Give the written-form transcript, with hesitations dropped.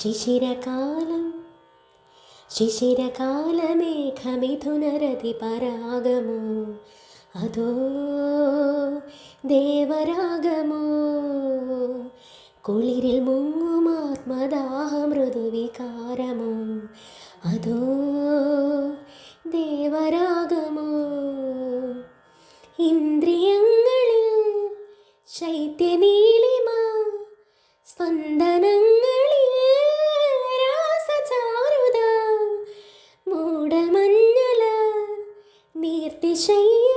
ശിശിരകാലം ശിശിരകാലമേഘമിഥുനരതി പരാഗമോ അതോ ദേവരാഗമോ കുളിരിൽ മുങ്ങുമാത്മദാഹ മൃദുവികാരമോ അതോ ദേവരാഗമോ ഇന്ദ്രിയങ്ങളിൽ ശൈത്യനീലിമ സ്പന്ദനങ്ങളിൽ രാസചാരുത മൂടൽ മഞ്ഞല നീർത്തിശയ്യ